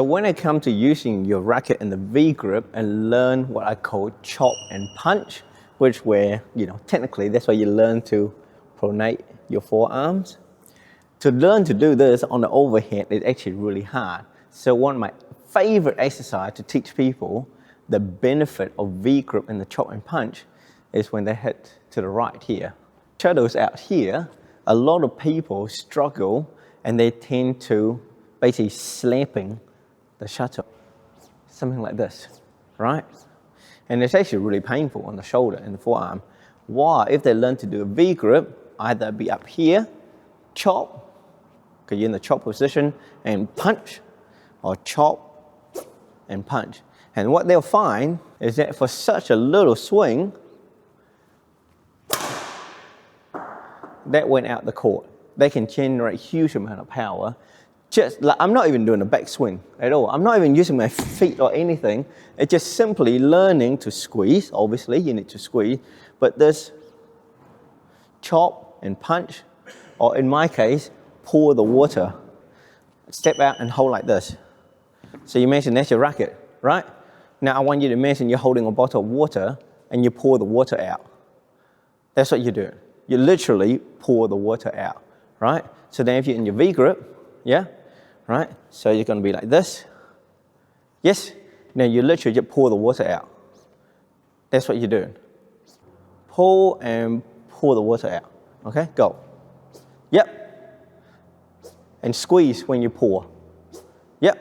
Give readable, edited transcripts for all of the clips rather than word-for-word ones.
When it comes to using your racket in the V grip and learn what I call chop and punch, which where, technically that's where you learn to pronate your forearms. To learn to do this on the overhead is actually really hard. So one of my favorite exercises to teach people the benefit of V grip in the chop and punch is when they hit to the right here. Shuttles out here, a lot of people struggle and they tend to basically slapping the shuttle, something like this, right? And it's actually really painful on the shoulder and the forearm. Why? If they learn to do a V grip, either be up here, chop, because you're in the chop position, and punch, or chop and punch. And what they'll find is that for such a little swing, that went out the court. They can generate huge amount of power. Just like, I'm not even doing a backswing at all. I'm not even using my feet or anything. It's just simply learning to squeeze. Obviously, you need to squeeze. But this chop and punch, or in my case, pour the water. Step out and hold like this. So you imagine that's your racket, right? Now I want you to imagine you're holding a bottle of water and you pour the water out. That's what you do. You literally pour the water out, right? So then if you're in your V grip, yeah, right? So you're going to be like this. Yes? Now you literally just pour the water out. That's what you're doing. Pull and pour the water out. Okay, go. Yep. And squeeze when you pour. Yep.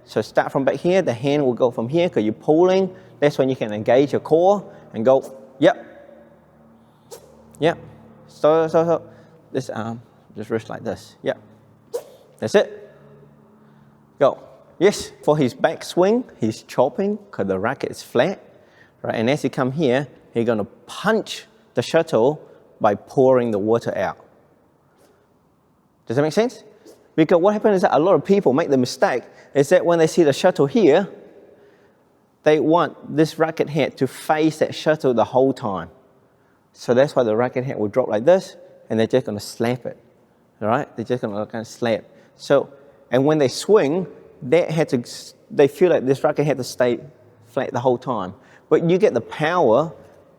So start from back here. The hand will go from here because you're pulling. That's when you can engage your core and go. Yep. Yep. So. This arm, just wrist like this. Yep. That's it. Go. Yes, for his back swing, he's chopping because the racket is flat, right? And as he come here, he's going to punch the shuttle by pouring the water out. Does that make sense? Because what happens is that a lot of people make the mistake is that when they see the shuttle here, they want this racket head to face that shuttle the whole time. So that's why the racket head will drop like this, and they're just going to slap it. All right? They're just going to kind of slap. So, and when they swing, they feel like this racket had to stay flat the whole time. But you get the power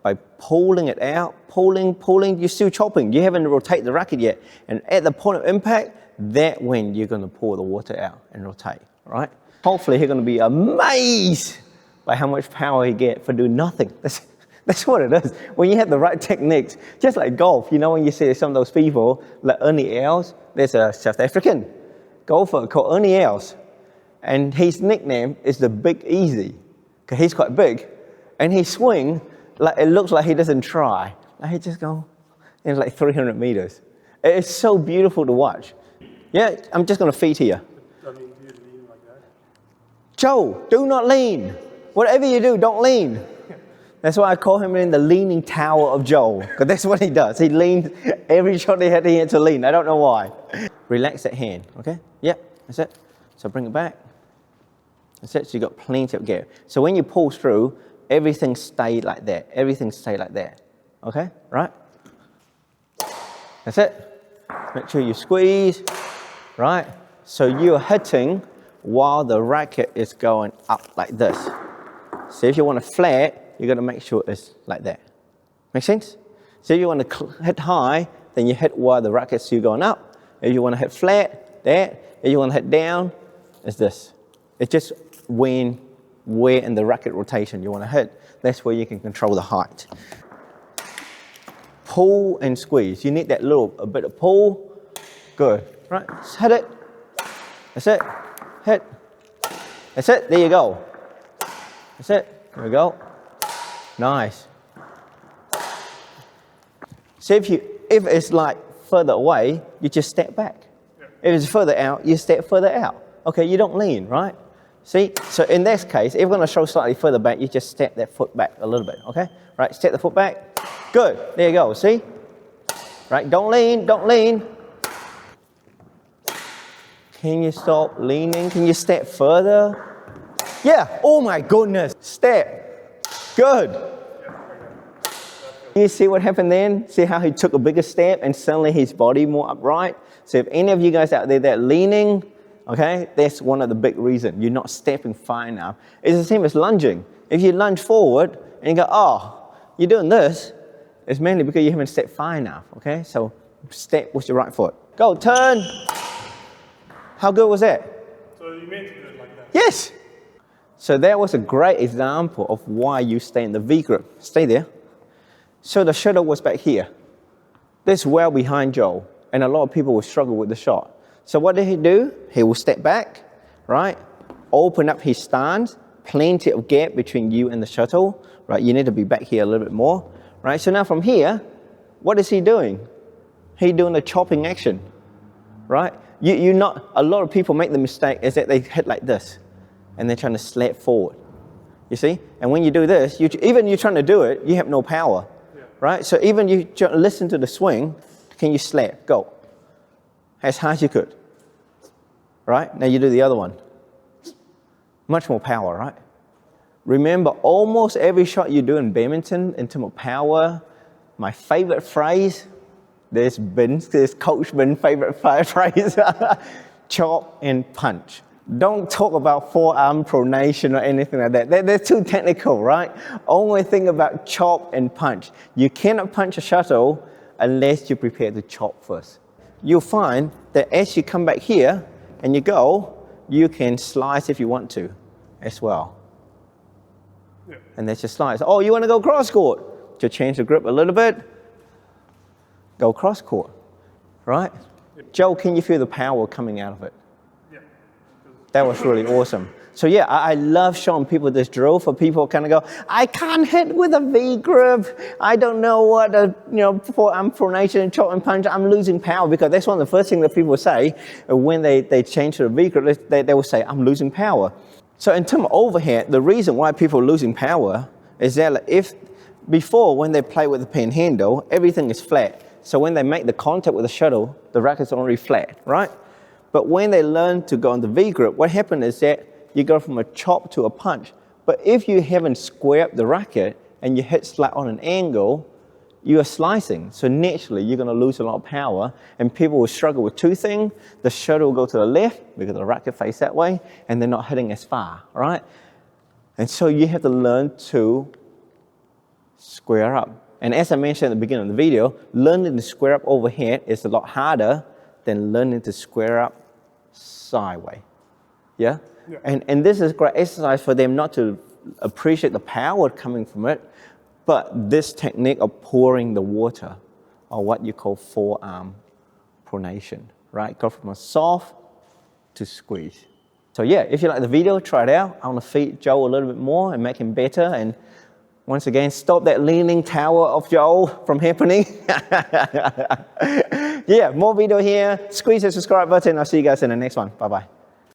by pulling it out, pulling, you're still chopping. You haven't rotated the racket yet. And at the point of impact, that's when you're going to pour the water out and rotate, right? Hopefully, you're going to be amazed by how much power you get for doing nothing. That's what it is. When you have the right techniques, just like golf, when you see some of those people, like Ernie Els, there's a South African golfer called Ernie Els. And his nickname is the Big Easy, because he's quite big. And he swing, like it looks like he doesn't try. Like he just go, it's like 300 meters. It's so beautiful to watch. Yeah, I'm just going to feed here. I mean, do you lean like that? Joe, do not lean. Whatever you do, don't lean. That's why I call him in the leaning tower of Joe, because that's what he does. He leans every shot he had to lean. I don't know why. Relax that hand, okay? Yep, that's it. So bring it back. That's it, so you got plenty of gap. So when you pull through, everything stayed like that. Everything stayed like that, okay? Right? That's it. Make sure you squeeze, right? So you're hitting while the racket is going up like this. So if you want to flat, you got to make sure it's like that. Make sense? So if you want to hit high, then you hit while the racket's still going up. If you want to hit flat, that. If you want to hit down, it's this. It's just where in the racket rotation you want to hit. That's where you can control the height. Pull and squeeze. You need a bit of pull. Good. Right, just hit it. That's it. Hit. That's it. There you go. That's it. There we go. Nice. So if it's like further away, you just step back. Yeah. If it's further out, you step further out. Okay, you don't lean, right? See? So in this case, if we're going to show slightly further back, you just step that foot back a little bit, okay? Right, step the foot back. Good. There you go. See? Right, don't lean, don't lean. Can you stop leaning? Can you step further? Yeah. Oh my goodness. Step. Good. You see what happened then? See how he took a bigger step and suddenly his body more upright? So if any of you guys out there that are leaning, Okay, that's one of the big reasons. You're not stepping far enough. It's the same as lunging. If you lunge forward and you go, oh, you're doing this, it's mainly because you haven't stepped far enough. Okay, so step with your right foot. Go, turn. How good was that? So you meant to do it like that? Yes. So that was a great example of why you stay in the V grip. Stay there. So the shuttle was back here. This well behind Joe, and a lot of people will struggle with the shot. So what did he do? He will step back, right? Open up his stance, plenty of gap between you and the shuttle, right? You need to be back here a little bit more, right? So now from here, what is he doing? He's doing a chopping action, right? A lot of people make the mistake is that they hit like this, and they're trying to slap forward. You see? And when you do this, even you're trying to do it, you have no power, right? So even you listen to the swing, can you slap? Go. As hard as you could, right? Now you do the other one. Much more power, right? Remember, almost every shot you do in badminton, in terms of power, my favorite phrase, there's Coach Ben's favorite phrase, chop and punch. Don't talk about forearm pronation or anything like that. They're too technical, right? Only think about chop and punch. You cannot punch a shuttle unless you're prepared to chop first. You'll find that as you come back here and you go, you can slice if you want to as well. Yeah. And that's your slice. Oh, you want to go cross court? To change the grip a little bit, go cross court, right? Yeah. Joe, can you feel the power coming out of it? Yeah. That was really awesome. So yeah, I love showing people this drill for people who kind of go, I can't hit with a V grip. I don't know what forearm pronation and chop and punch. I'm losing power, because that's one of the first things that people say when they change to the V grip. They will say, I'm losing power. So in terms of overhead, the reason why people are losing power is that if before, when they play with the pen handle, everything is flat. So when they make the contact with the shuttle, the racket's already flat, right? But when they learn to go on the V grip, what happens is that you go from a chop to a punch. But if you haven't squared up the racket and you hit slight on an angle, you are slicing. So naturally, you're going to lose a lot of power, and people will struggle with two things. The shuttle will go to the left because the racket faces that way, and they're not hitting as far, right? And so you have to learn to square up. And as I mentioned at the beginning of the video, learning to square up overhead is a lot harder than learning to square up sideways. Yeah? Yeah. And this is great exercise for them not to appreciate the power coming from it, but this technique of pouring the water, or what you call forearm pronation, right? Go from a soft to squeeze. So yeah, if you like the video, try it out. I want to feed Joe a little bit more and make him better. And once again, stop that leaning tower of Joe from happening. Yeah, more video here. Squeeze the subscribe button. I'll see you guys in the next one. Bye-bye.